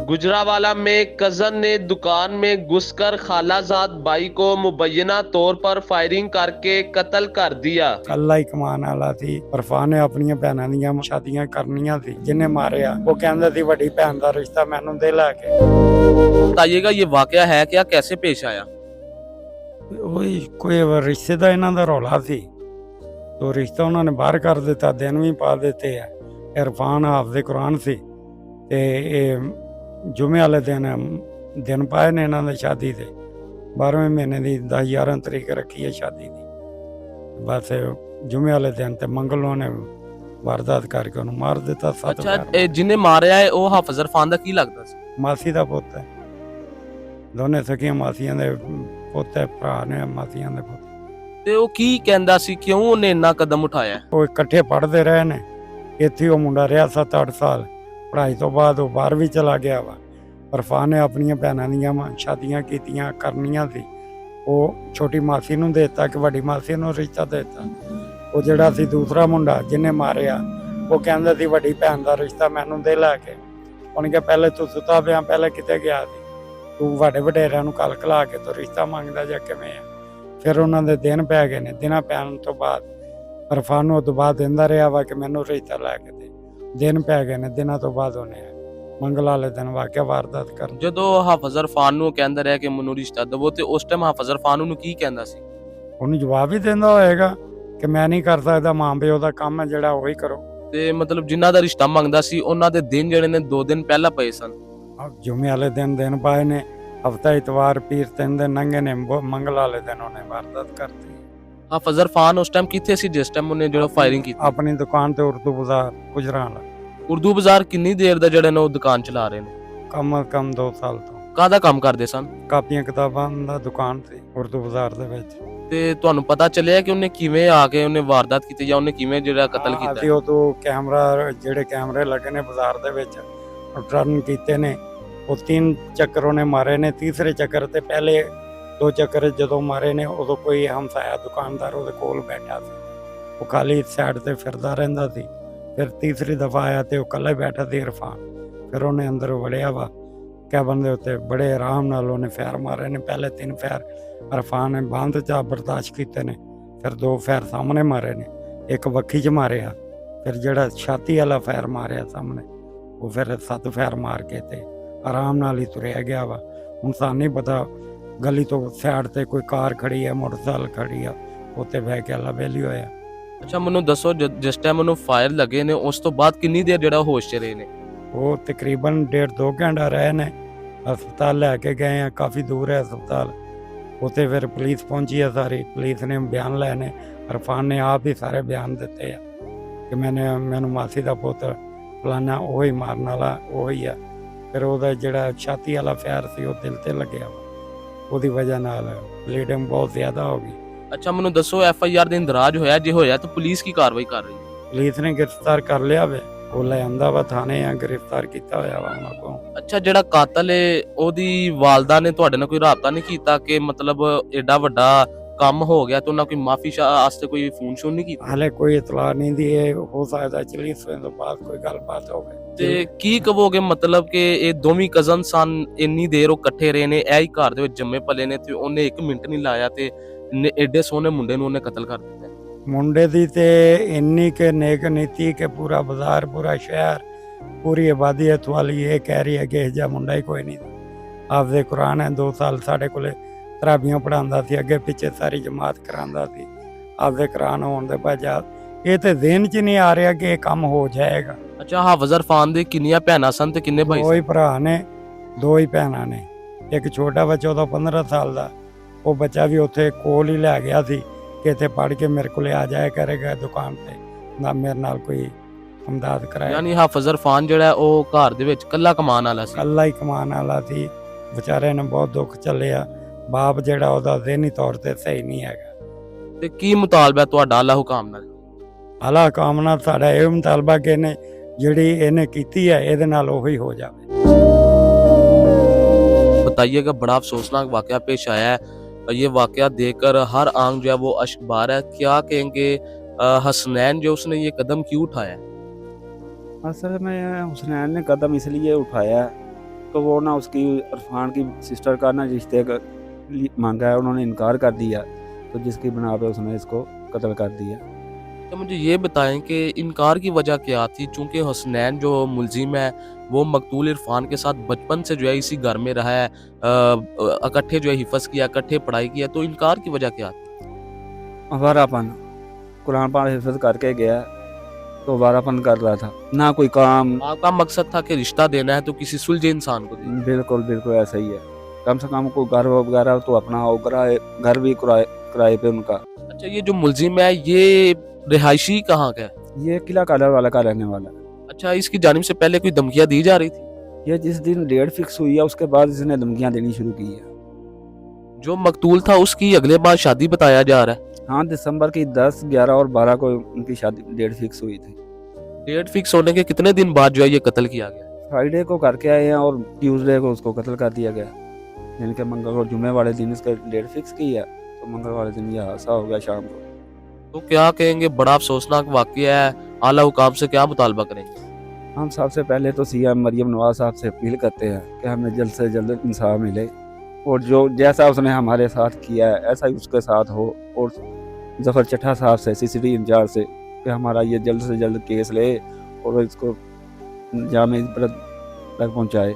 गुजरावाला में कजन ने दुकान में घुसकर खालाजाद भाई को मुबैना तौर पर फायरिंग करके कत्ल कर दिया। ਕੱਲਾ ਹੀ ਕਮਾਉਣ ਵਾਲਾ ਸੀ। ਇਰਫਾਨ ਨੇ ਆਪਣੀਆਂ ਭੈਣਾਂ ਦੀਆਂ ਸ਼ਾਦੀਆਂ ਕਰਨੀਆਂ ਸੀ। ਜਿਹਨੇ ਮਾਰਿਆ ਉਹ ਕਹਿੰਦਾ ਸੀ ਵੱਡੀ ਭੈਣ ਦਾ ਰਿਸ਼ਤਾ ਮੈਨੂੰ ਦੇ ਲੈ ਕੇ। बताइएगा ये वाकया है क्या, कैसे पेश आया? ਉਹੀ ਕੋਈ ਰਿਸ਼ਤੇ ਦਾ ਇਹਨਾਂ ਦਾ ਰੌਲਾ ਸੀ। तो ਰਿਸ਼ਤਾ ਉਹਨਾਂ ਨੇ ਬਾਹਰ ਕਰ ਦਿੱਤਾ, ਦਿਨ ਵੀ ਪਾ ਦਿੱਤੇ ਆ। ਇਰਫਾਨ ਹਾਫਿਜ਼ ਕੁਰਾਨ ਸੀ ਤੇ ਇਹ ਜੁਮੇ ਵਾਲੇ ਦਿਨ ਪਾਏ ਨੇ ਇਹਨਾਂ ਦੀ ਸ਼ਾਦੀ ਦੇ। 12ਵੇਂ ਮਹੀਨੇ ਦੀ 10-11 ਤਰੀਕ ਰੱਖੀ ਹੈ ਸ਼ਾਦੀ ਦੀ। ਬਸ ਜੁਮੇ ਵਾਲੇ ਦਿਨ ਤੇ ਮੰਗਲ ਨੂੰ ਨੇ ਵਾਰਦਾਤ ਕਰਕੇ ਉਹਨੂੰ ਮਾਰ ਦਿੱਤਾ। ਅੱਛਾ, ਇਹ ਜਿਹਨੇ ਮਾਰਿਆ ਹੈ ਉਹ ਹਾਫਿਜ਼ ਇਰਫਾਨ ਦਾ ਕੀ ਲੱਗਦਾ ਸੀ? ਮਾਸੀ ਦਾ ਪੁੱਤ ਹੈ। ਦੋਨੇ ਸਕੀਆਂ ਮਾਸੀਆਂ ਦੇ ਪੁੱਤ ਹੈ, ਭਰਾ ਨੇ ਮਾਸੀਆਂ ਦੇ ਪੁੱਤ। ਤੇ ਉਹ ਕੀ ਕਹਿੰਦਾ ਸੀ, ਕਿਉਂ ਉਹਨੇ ਇੰਨਾ ਕਦਮ ਉਠਾਇਆ? ਉਹ ਇਕੱਠੇ ਪੜ੍ਹਦੇ ਰਹੇ ਨੇ। ਇੱਥੇ ਉਹ ਮੁੰਡਾ ਰਿਹਾ 7-8 ਸਾਲ। ਪੜ੍ਹਾਈ ਤੋਂ ਬਾਅਦ ਉਹ ਬਾਹਰ ਵੀ ਚਲਾ ਗਿਆ ਵਾ। ਇਰਫਾਨ ਨੇ ਆਪਣੀਆਂ ਭੈਣਾਂ ਦੀਆਂ ਸ਼ਾਦੀਆਂ ਕੀਤੀਆਂ ਕਰਨੀਆਂ ਸੀ। ਉਹ ਛੋਟੀ ਮਾਸੀ ਨੂੰ ਦੇ ਦਿੱਤਾ ਕਿ ਵੱਡੀ ਮਾਸੀ ਨੂੰ ਰਿਸ਼ਤਾ ਦੇ ਦਿੱਤਾ। ਉਹ ਜਿਹੜਾ ਸੀ ਦੂਸਰਾ ਮੁੰਡਾ ਜਿਹਨੇ ਮਾਰਿਆ ਉਹ ਕਹਿੰਦਾ ਸੀ ਵੱਡੀ ਭੈਣ ਦਾ ਰਿਸ਼ਤਾ ਮੈਨੂੰ ਦੇ ਲੈ ਕੇ। ਉਹਨੇ ਕਿਹਾ ਪਹਿਲੇ ਤੂੰ ਸੁੱਤਾ ਪਿਆ, ਪਹਿਲੇ ਕਿਤੇ ਗਿਆ ਸੀ ਤੂੰ? ਵੱਡੇ ਵਡੇਰਿਆਂ ਨੂੰ ਕਲ ਕਲਾ ਕੇ ਤੂੰ ਰਿਸ਼ਤਾ ਮੰਗਦਾ ਜਾਂ ਕਿਵੇਂ ਆ? ਫਿਰ ਉਹਨਾਂ ਦੇ ਦਿਨ ਪੈ ਗਏ ਨੇ। ਦਿਨਾਂ ਪੈਣ ਤੋਂ ਬਾਅਦ ਇਰਫਾਨ ਨੂੰ ਉਹ ਤੋਂ ਬਾਅਦ ਦਿੰਦਾ ਰਿਹਾ ਵਾ ਕਿ ਮੈਨੂੰ ਰਿਸ਼ਤਾ ਲੈ ਕੇ ਦੇ। ਦਿਨ ਪੈ ਗਏ ਨੇ। ਦਿਨਾਂ ਤੋਂ ਬਾਅਦ ਉਹਨੇ ਮੰਗਲ ਵਾਲੇ ਦਿਨ ਵਾਕਿਆ ਵਾਰਦਾਤ ਕਰ। ਜਦੋਂ ਹਾਫਿਜ਼ ਇਰਫਾਨ ਨੂੰ ਕਹਿੰਦਾ ਰਿਹਾ ਕਿ ਮੈਨੂੰ ਰਿਸ਼ਤਾ ਦੇਵੋ, ਤੇ ਉਸ ਟਾਈਮ ਹਾਫਿਜ਼ ਇਰਫਾਨ ਨੂੰ ਕੀ ਕਹਿੰਦਾ ਸੀ? ਉਹਨੂੰ ਜਵਾਬ ਹੀ ਦਿੰਦਾ ਹੋਏਗਾ ਕਿ ਮੈਂ ਨਹੀਂ ਕਰ ਸਕਦਾ, ਮਾਂ ਪਿਓ ਦਾ ਕੰਮ ਹੈ ਜਿਹੜਾ ਉਹੀ ਕਰੋ। ਤੇ ਮਤਲਬ ਜਿਨ੍ਹਾਂ ਦਾ ਰਿਸ਼ਤਾ ਮੰਗਦਾ ਸੀ ਉਹਨਾਂ ਦੇ ਦਿਨ ਜਿਹੜੇ ਨੇ 2 ਦਿਨ ਪਹਿਲਾਂ ਪਏ ਸਨ। ਜੁਮੇ ਵਾਲੇ ਦਿਨ ਪਾਏ ਨੇ। ਹਫਤਾ ਇਤਵਾਰ ਪੀਰ 3 ਦਿਨ ਲੰਘੇ ਨੇ। ਮੰਗਲ ਵਾਲੇ ਦਿਨ ਉਹਨੇ ਵਾਰਦਾਤ ਕਰਤੀ। ਹਾਫਿਜ਼ ਇਰਫਾਨ ਉਸ ਟਾਈਮ ਕਿੱਥੇ ਸੀ ਜਿਸ ਟਾਈਮ ਉਹਨੇ ਜਿਹੜਾ ਫਾਇਰਿੰਗ ਕੀਤੀ? ਆਪਣੀ ਦੁਕਾਨ ਤੇ ਉਰਦੂ ਬਾਜ਼ਾਰ ਗੁਜਰਾਂਵਾਲਾ। ਉਰਦੂ ਬਾਜ਼ਾਰ ਕਿੰਨੀ ਦੇਰ ਦਾ ਜਿਹੜੇ ਨੇ ਉਹ ਦੁਕਾਨ ਚਲਾ ਰਹੇ ਨੇ? ਕਮ 2 ਸਾਲ ਤੋਂ। ਕਾਹਦਾ ਕੰਮ ਕਰਦੇ ਸਨ? ਕਾਪੀਆਂ ਕਿਤਾਬਾਂ ਦਾ ਦੁਕਾਨ ਸੀ ਉਰਦੂ ਬਾਜ਼ਾਰ ਦੇ ਵਿੱਚ। ਤੇ ਤੁਹਾਨੂੰ ਪਤਾ ਚੱਲਿਆ ਕਿ ਉਹਨੇ ਕਿਵੇਂ ਆ ਕੇ ਉਹਨੇ ਵਾਰਦਾਤ ਕੀਤੀ ਜਾਂ ਉਹਨੇ ਕਿਵੇਂ ਜਿਹੜਾ ਕਤਲ ਕੀਤਾ? ਅਸੀਂ ਉਦੋਂ ਜਿਹੜੇ ਕੈਮਰੇ ਲੱਗੇ ਨੇ ਬਾਜ਼ਾਰ ਦੇ ਵਿੱਚ ਟਰਨ ਕੀਤੇ ਨੇ। ਉਹ 3 ਚੱਕਰ ਉਹਨੇ ਮਾਰੇ ਨੇ। ਤੀਸਰੇ ਚੱਕਰ ਤੇ ਪਹਿਲੇ 2 ਚੱਕਰ ਜਦੋਂ ਮਾਰੇ ਨੇ ਉਦੋਂ ਕੋਈ ਹਮਸਾਇਆ ਦੁਕਾਨਦਾਰ ਉਹਦੇ ਕੋਲ ਬੈਠਾ ਸੀ। ਉਹ ਖਾਲੀ ਸਾਈਡ ਤੇ ਫਿਰਦਾ ਰਹਿੰਦਾ ਸੀ। ਫਿਰ ਤੀਸਰੀ ਦਫਾ ਆਇਆ ਤੇ ਉਹ ਇਕੱਲਾ ਬੈਠਾ ਸੀ ਇਰਫਾਨ। ਫਿਰ ਉਹਨੇ ਅੰਦਰ ਵੜਿਆ ਵਾ ਕੈਬਨ ਦੇ ਉੱਤੇ। ਬੜੇ ਆਰਾਮ ਨਾਲ ਉਹਨੇ ਫੈਰ ਮਾਰੇ ਨੇ। ਪਹਿਲੇ 3 ਫੈਰ ਇਰਫਾਨ ਨੇ ਬੰਦ ਚ ਬਰਦਾਸ਼ਤ ਕੀਤੇ ਨੇ। ਫਿਰ 2 ਫੈਰ ਸਾਹਮਣੇ ਮਾਰੇ ਨੇ, 1 ਵੱਖੀ ਚ ਮਾਰਿਆ। ਫਿਰ ਜਿਹੜਾ ਛਾਤੀ ਵਾਲਾ ਫੈਰ ਮਾਰਿਆ ਸਾਹਮਣੇ, ਉਹ ਫਿਰ 7 ਫੈਰ ਮਾਰ ਕੇ ਤੇ ਆਰਾਮ ਨਾਲ ਹੀ ਤੁਰਿਆ ਗਿਆ ਵਾ। ਹੁਣ ਸਾਨੂੰ ਨਹੀਂ ਪਤਾ ਗਲੀ ਤੋਂ ਸਾਈਡ ਤੇ ਕੋਈ ਕਾਰ ਖੜੀ ਹੈ, ਮੋਟਰਸਾਈਕਲ ਖੜੀ ਆ, ਉੱਤੇ ਬਹਿ ਕੇ ਅੱਲਾ ਬੇਲੀ ਹੋਇਆ। ਅੱਛਾ, ਮੈਨੂੰ ਦੱਸੋ ਜਿਸ ਟਾਈਮ ਉਹਨੂੰ ਫਾਇਰ ਲੱਗੇ ਨੇ ਉਸ ਤੋਂ ਬਾਅਦ ਕਿੰਨੀ ਦੇਰ ਜਿਹੜਾ ਹੋਸ਼ 'ਚ ਰਹੇ ਨੇ? ਉਹ ਤਕਰੀਬਨ 1.5-2 ਘੰਟਾ ਰਹੇ ਨੇ। ਹਸਪਤਾਲ ਲੈ ਕੇ ਗਏ ਆ, ਕਾਫੀ ਦੂਰ ਹੈ ਹਸਪਤਾਲ। ਉੱਥੇ ਫਿਰ ਪੁਲਿਸ ਪਹੁੰਚੀ ਹੈ ਸਾਰੀ। ਪੁਲਿਸ ਨੇ ਬਿਆਨ ਲਏ ਨੇ। ਇਰਫਾਨ ਨੇ ਆਪ ਹੀ ਸਾਰੇ ਬਿਆਨ ਦਿੱਤੇ ਆ ਕਿ ਮੈਨੂੰ ਮਾਸੀ ਦਾ ਪੁੱਤ ਫਲਾਨਾ ਉਹੀ ਮਾਰਨ ਵਾਲਾ ਉਹੀ ਆ। ਫਿਰ ਉਹਦਾ ਜਿਹੜਾ ਛਾਤੀ ਵਾਲਾ ਫੈਰ ਸੀ ਉਹ ਦਿਲ ਤੇ ਲੱਗਿਆ ਵਾ। ਉਹਦੀ ਵਜ੍ਹਾ ਨਾਲ ਬਲੀਡਿੰਗ ਬਹੁਤ ਜ਼ਿਆਦਾ ਹੋ ਗਈ। ਅੱਛਾ, ਮੈਨੂੰ ਦੱਸੋ FIR ਦੇ ਇੰਦਰਾਜ ਹੋਇਆ? ਜੇ ਹੋਇਆ ਤਾਂ ਪੁਲਿਸ ਕੀ ਕਾਰਵਾਈ ਕਰ ਰਹੀ ਹੈ? ਪੁਲਿਸ ਨੇ ਗ੍ਰਿਫਤਾਰ ਕਰ ਲਿਆ ਵੇ। ਉਹ ਲੈ ਆਂਦਾ ਵਾ ਥਾਣੇ ਆ, ਗ੍ਰਿਫਤਾਰ ਕੀਤਾ ਹੋਇਆ ਵਾ ਉਹਨਾਂ ਕੋਲ। ਅੱਛਾ, ਜਿਹੜਾ ਕਾਤਲ ਹੈ ਉਹਦੀ ਵਾਲਦਾ ਨੇ ਤੁਹਾਡੇ ਨਾਲ ਕੋਈ ਰਾਬਤਾ ਨਹੀਂ ਕੀਤਾ ਕਿ ਮਤਲਬ ਐਡਾ ਵੱਡਾ ਕੰਮ ਹੋ ਗਿਆ ਤੇ ਉਹਨਾਂ ਕੋਈ ਮਾਫੀ ਵਾਸਤੇ ਕੋਈ ਫੋਨ ਸ਼ੋਨ ਨਹੀਂ ਕੀਤਾ? ਹਾਲੇ ਕੋਈ ਇਤਲਾਹ ਨਹੀਂ ਦੀ। ਇਹ ਹੋ ਸਕਦਾ ਚਲੀ ਸੋਏ ਤੋਂ ਬਾਅਦ ਕੋਈ ਗੱਲਬਾਤ ਹੋਵੇ। ਤੇ ਕੀ ਕਹੋਗੇ ਮਤਲਬ ਕਿ ਇਹ ਦੋਵੇਂ ਕਜ਼ਨ ਸਨ, ਇੰਨੀ ਦੇਰ ਉਹ ਇਕੱਠੇ ਰਹੇ ਨੇ, ਇਹ ਹੀ ਘਰ ਦੇ ਵਿੱਚ ਜੰਮੇ ਪਲੇ ਨੇ, ਤੇ ਉਹਨੇ 1 ਮਿੰਟ ਨਹੀਂ ਲਾਇਆ ਤੇ ਐਡੇ ਸੋਹਣੇ ਮੁੰਡੇ ਨੂੰ ਉਹਨੇ ਕਤਲ ਕਰ ਦਿੱਤਾ। ਮੁੰਡੇ ਦੀ ਤੇ ਇੰਨੀ ਕਿ ਨੇਕ ਨੀਤੀ ਕਿ ਪੂਰਾ ਬਾਜ਼ਾਰ, ਪੂਰਾ ਸ਼ਹਿਰ, ਪੂਰੀ ਆਬਾਦੀ ਇਤਵਾਲੀ ਇਹ ਕਹਿ ਰਹੀ ਹੈ ਕਿ ਇਹ ਜਿਹਾ ਮੁੰਡਾ ਹੀ ਕੋਈ ਨਹੀਂ। ਹਾਫਿਜ਼ ਕੁਰਾਨ ਹੈ। 2 ਸਾਲ ਸਾਡੇ ਕੋਲੇ ਤਰਾਬੀਆਂ ਪੜ੍ਹਾਉਂਦਾ ਸੀ, ਅੱਗੇ ਪਿੱਛੇ ਸਾਰੀ ਜਮਾਤ ਕਰਾਉਂਦਾ ਸੀ। ਹਾਫਿਜ਼ ਕੁਰਾਨ ਹੋਣ ਦੇ ਬਾਅਦ ਇਹ ਤੇ ਜ਼ਿਹਨ 'ਚ ਨਹੀਂ ਆ ਰਿਹਾ ਕਿ ਇਹ ਕੰਮ ਹੋ ਜਾਏਗਾ। ਅੱਛਾ, ਹਾਫਿਜ਼ ਇਰਫਾਨ ਦੇ ਕਿੰਨੀਆਂ ਭੈਣਾਂ ਸਨ ਤੇ ਕਿੰਨੇ ਭਾਈ 2 ਹੀ ਸਨ? ਭਰਾ ਨੇ, 2 ਹੀ ਭੈਣਾਂ ਨੇ। ਇੱਕ ਛੋਟਾ ਬੱਚਾ ਉਹਦਾ 15 ਸਾਲ ਦਾ। ਉਹ ਬੱਚਾ ਵੀ ਉੱਥੇ ਕੋਲ ਹੀ ਲੈ ਗਿਆ ਸੀ ਕਿ ਇੱਥੇ ਪੜ੍ਹ ਕੇ ਮੇਰੇ ਕੋਲੇ ਆ ਜਾਇਆ ਕਰੇਗਾ ਦੁਕਾਨ ਤੇ, ਨਾ ਮੇਰੇ ਨਾਲ ਕੋਈ ਹਮਦਰਦ ਕਰਾਇਆ। ਯਾਨੀ ਹਾਫਿਜ਼ ਇਰਫਾਨ ਜਿਹੜਾ ਉਹ ਘਰ ਦੇ ਵਿੱਚ ਇਕੱਲਾ ਕਮਾਉਣ ਵਾਲਾ ਸੀ? ਇਕੱਲਾ ਹੀ ਕਮਾਉਣ ਵਾਲਾ ਸੀ। ਵਿਚਾਰੇ ਨੇ ਬਹੁਤ ਦੁੱਖ ਚੱਲਿਆ। ਬਾਪ ਜਿਹੜਾ ਉਹਦਾ ਜ਼ਿਹਨੀ ਤੌਰ ਤੇ ਸਹੀ ਨਹੀਂ ਹੈਗਾ। ਤੇ ਕੀ ਮੁਤਾਲਬਾ ਤੁਹਾਡਾ ਅੱਲਾਹ ਹੁਕਮ ਨਾਲ? ਅੱਲਾਹ ਹੁਕਮ ਨਾਲ ਸਾਡਾ ਇਹ ਮੁਤਾਲਬਾ ਕਿ ਜਿਹੜੀ ਇਹਨੇ ਕੀਤੀ ਹੈ ਇਹਦੇ ਨਾਲ ਉਹੀ ਹੋ ਜਾਵੇ। बताइएगा, बड़ा अफसोसनाक वाकया पेश आया है। ये वाकया देखकर हर आंख जो है वो अश्कबार है। क्या कहेंगे हसनैन जो उसने ये कदम क्यों उठाया? असल में हुसनैन ने कदम इसलिए उठाया तो वो ना उसकी इरफान की सिस्टर का ना रिश्ते का मांगा है, उन्होंने इनकार कर दिया, तो जिसकी बना पे उसने इसको कत्ल कर दिया। तो मुझे ये बताएं कि इनकार की वजह क्या थी? चूंकि हसनैन जो मुलजिम है वो मकतूल इरफान के साथ बचपन से जो है इसी घर में रहा है, इकट्ठे जो है हिफ्ज़ किया, इकट्ठे पढ़ाई किया, तो इनकार की वजह क्या थी? अवारापन, कुरान पाक हिफ्ज़ करके गया तो अवारापन कर रहा था, ना कोई काम। आपका मकसद था कि रिश्ता देना है तो किसी सुलझे इंसान को दे। बिल्कुल बिल्कुल ऐसा ही है, कम से कम कोई घर वगैरह तो अपना हो, घर भी किराए पे उनका। अच्छा, ये जो मुलजिम है ये रिहायशी कहाँ का है? ये किला कालर वाला का रहने वाला है। अच्छा, इसकी जानिब से पहले कोई धमकियाँ दी जा रही थी? ये जिस दिन डेट फिक्स हुई है उसके बाद इसने धमकियाँ देनी शुरू की है। जो मकतूल था उसकी अगले बार शादी बताया जा रहा है। हाँ, दिसंबर की 10, 11 और 12 को उनकी शादी डेट फिक्स हुई थी। डेट फिक्स होने के कितने दिन बाद जो है ये कत्ल किया गया? फ्राइडे को करके आए हैं और ट्यूसडे को उसको कत्ल कर दिया गया। यानी कि मंगल और जुमे वाले दिन इसका डेट फिक्स की है, तो मंगल वाले दिन यह हादसा हो गया शाम को। तो क्या कहेंगे, बड़ा अफसोसनाक वाकया है, आला हुकाम से क्या मुतालबा करेंगे? हम सबसे पहले तो सीएम मरियम नवाज साहब से अपील करते हैं कि हमें जल्द से जल्द इंसाफ मिले, और जो जैसा उसने हमारे साथ किया है ऐसा ही उसके साथ हो, और जफर चट्टा साहब से, सीसीडी इंचार्ज से, कि हमारा ये जल्द से जल्द केस ले और इसको जामे इबरत तक पहुँचाए।